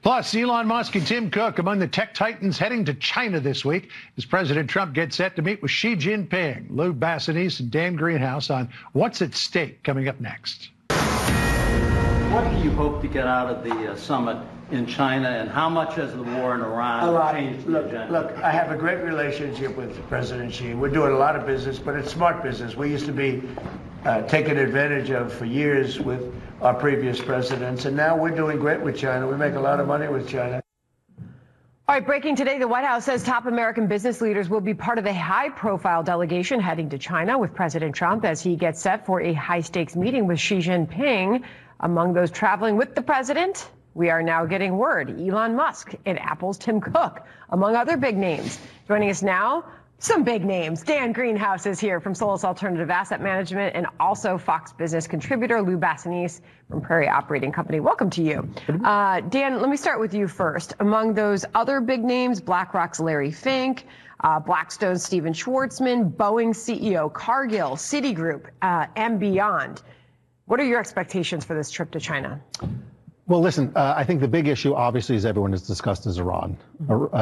Plus, Elon Musk and Tim Cook among the tech titans heading to China this week as President Trump gets set to meet with Xi Jinping. Lou Bassanese and Dan Greenhouse on what's at stake coming up next. What do you hope to get out of the summit in China, and how much has the war in Iran changed the agenda? Look, I have a great relationship with President Xi. We're doing a lot of business, but it's smart business. We used to be taken advantage of for years with our previous presidents, and now we're doing great with China. We make a lot of money with China. All right, breaking today, the White House says top American business leaders will be part of a high-profile delegation heading to China with President Trump as he gets set for a high-stakes meeting with Xi Jinping. Among those traveling with the president, we are now getting word, Elon Musk and Apple's Tim Cook, among other big names. Joining us now, some big names. Dan Greenhouse is here from Solus Alternative Asset Management and also Fox Business contributor Lou Bassanese from Prairie Operating Company. Welcome to you. Dan, let me start with you first. Among those other big names, BlackRock's Larry Fink, Blackstone's Steven Schwartzman, Boeing CEO Cargill, Citigroup, and beyond. What are your expectations for this trip to China? Well, listen, I think the big issue, obviously, as everyone has discussed, is Iran.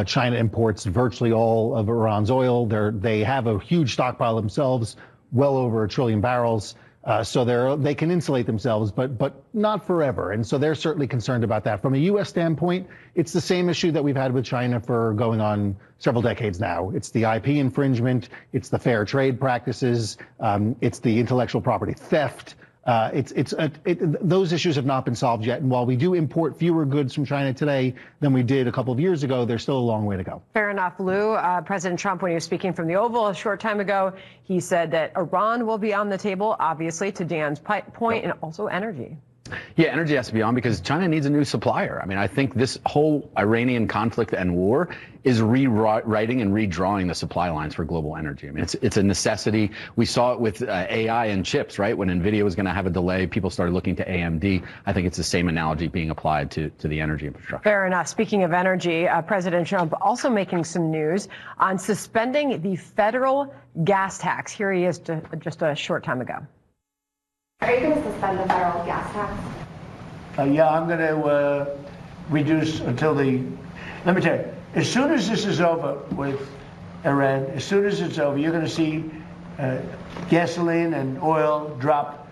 China imports virtually all of Iran's oil. They have a huge stockpile themselves, well over 1 trillion barrels. So they can insulate themselves, but not forever. And so they're certainly concerned about that. From a U.S. standpoint, it's the same issue that we've had with China for going on several decades now. It's the IP infringement. It's the fair trade practices. It's the intellectual property theft. Those issues have not been solved yet. And while we do import fewer goods from China today than we did a couple of years ago, there's still a long way to go. Fair enough, Lou. President Trump, when he was speaking from the Oval a short time ago, he said that Iran will be on the table, obviously, to Dan's point, and also energy. Yeah, energy has to be on because China needs a new supplier. I mean, I think this whole Iranian conflict and war is rewriting and redrawing the supply lines for global energy. I mean, it's a necessity. We saw it with AI and chips, right? When NVIDIA was going to have a delay, people started looking to AMD. I think it's the same analogy being applied to the energy infrastructure. Fair enough. Speaking of energy, President Trump also making some news on suspending the federal gas tax. Here he is just a short time ago. Are you going to suspend the federal gas tax? Yeah, I'm going to reduce until let me tell you, as soon as this is over with Iran, as soon as it's over, you're going to see gasoline and oil drop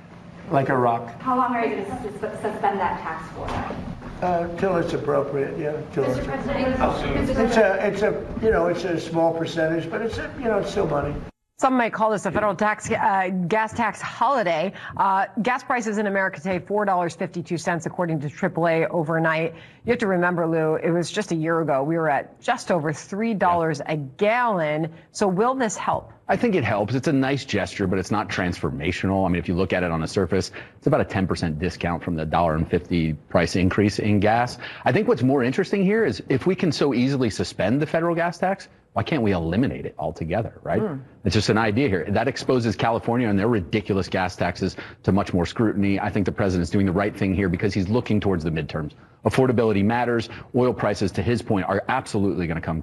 like a rock. How long are you going to suspend that tax for? Till it's appropriate, yeah. Mr. President, it's a small percentage, but it's still money. Some might call this a federal gas tax holiday. Gas prices in America today, $4.52, according to AAA overnight. You have to remember, Lou, it was just a year ago. We were at just over $3 a gallon. So will this help? I think it helps. It's a nice gesture, but it's not transformational. I mean, if you look at it on the surface, it's about a 10% discount from the $1.50 price increase in gas. I think what's more interesting here is if we can so easily suspend the federal gas tax, why can't we eliminate it altogether, right? It's just an idea here. That exposes California and their ridiculous gas taxes to much more scrutiny. I think the president's doing the right thing here because he's looking towards the midterms. Affordability matters. Oil prices, to his point, are absolutely going to come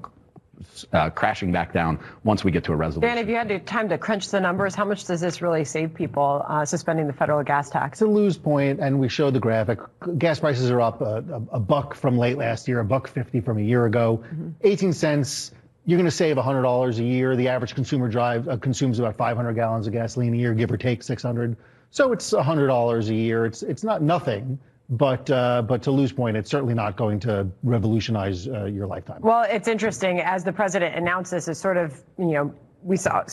crashing back down once we get to a resolution. Dan, if you had time to crunch the numbers, how much does this really save people suspending the federal gas tax? To Lou's point, and we showed the graphic, gas prices are up a buck from late last year, $1.50 from a year ago, 18 cents. You're going to save $100 a year. The average consumer consumes about 500 gallons of gasoline a year, give or take 600. So it's $100 a year. It's not nothing, but to Lou's point, it's certainly not going to revolutionize your lifetime. Well, it's interesting as the president announced this, is sort of, we saw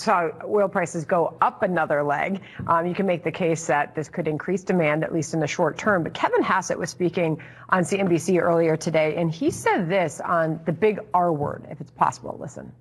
oil prices go up another leg. You can make the case that this could increase demand, at least in the short term. But Kevin Hassett was speaking on CNBC earlier today, and he said this on the big R word, if it's possible. Listen.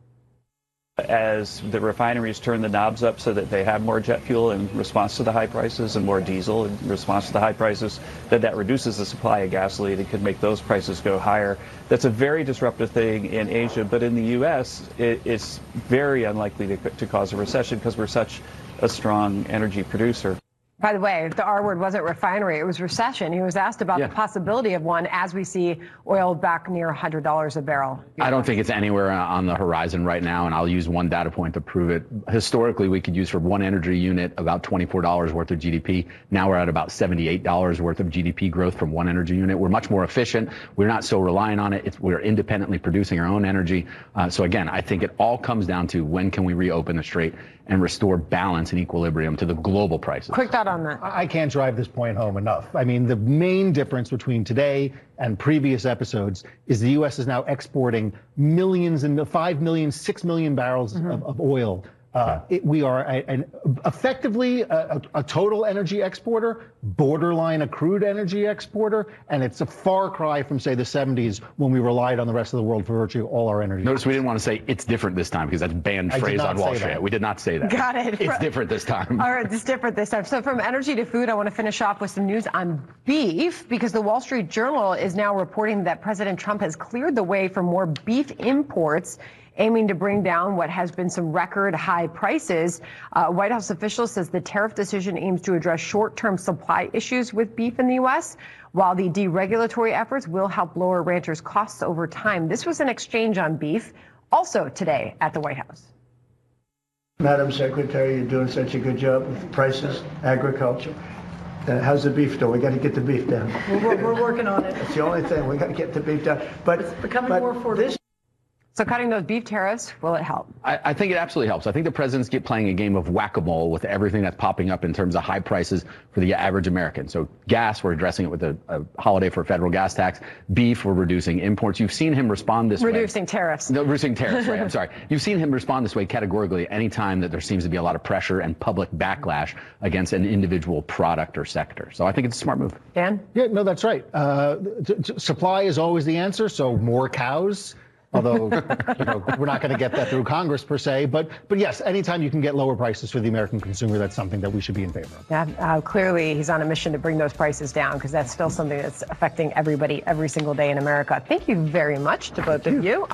As the refineries turn the knobs up so that they have more jet fuel in response to the high prices and more diesel in response to the high prices, that reduces the supply of gasoline and could make those prices go higher. That's a very disruptive thing in Asia, but in the U.S., it's very unlikely to cause a recession because we're such a strong energy producer. By the way, the R word wasn't refinery, it was recession. He was asked about the possibility of one as we see oil back near $100 a barrel. I don't think it's anywhere on the horizon right now, and I'll use one data point to prove it. Historically, we could use for one energy unit about $24 worth of GDP. Now we're at about $78 worth of GDP growth from one energy unit. We're much more efficient. We're not so reliant on it. We're independently producing our own energy. So again, I think it all comes down to when can we reopen the strait and restore balance and equilibrium to the global prices. Quick thought on that. I can't drive this point home enough. I mean, the main difference between today and previous episodes is the U.S. is now exporting millions and 5 million, 6 million barrels of oil. We are effectively a total energy exporter, borderline a crude energy exporter, and it's a far cry from, say, the 70s when we relied on the rest of the world for virtually all our energy. Notice we didn't want to say it's different this time because that's a banned phrase on Wall Street. We did not say that. Got it. It's different this time. All right, it's different this time. So from energy to food, I want to finish off with some news on beef because the Wall Street Journal is now reporting that President Trump has cleared the way for more beef imports, aiming to bring down what has been some record high prices. White House officials says the tariff decision aims to address short-term supply issues with beef in the U.S., while the deregulatory efforts will help lower ranchers' costs over time. This was an exchange on beef also today at the White House. Madam Secretary, you're doing such a good job with prices, agriculture. How's the beef doing? We got to get the beef down. We're working on it. It's the only thing. We got to get the beef down. But it's becoming more affordable. So cutting those beef tariffs, will it help? I think it absolutely helps. I think the president's playing a game of whack-a-mole with everything that's popping up in terms of high prices for the average American. So gas, we're addressing it with a holiday for a federal gas tax. Beef, we're reducing imports. You've seen him respond this way. Reducing tariffs. No, reducing tariffs, right. I'm sorry. You've seen him respond this way categorically anytime that there seems to be a lot of pressure and public backlash against an individual product or sector. So I think it's a smart move. Dan? Yeah, no, that's right. Supply is always the answer, so more cows. Although, we're not going to get that through Congress per se, but yes, anytime you can get lower prices for the American consumer, that's something that we should be in favor of. Yeah, clearly he's on a mission to bring those prices down because that's still something that's affecting everybody every single day in America. Thank you very much to both of you.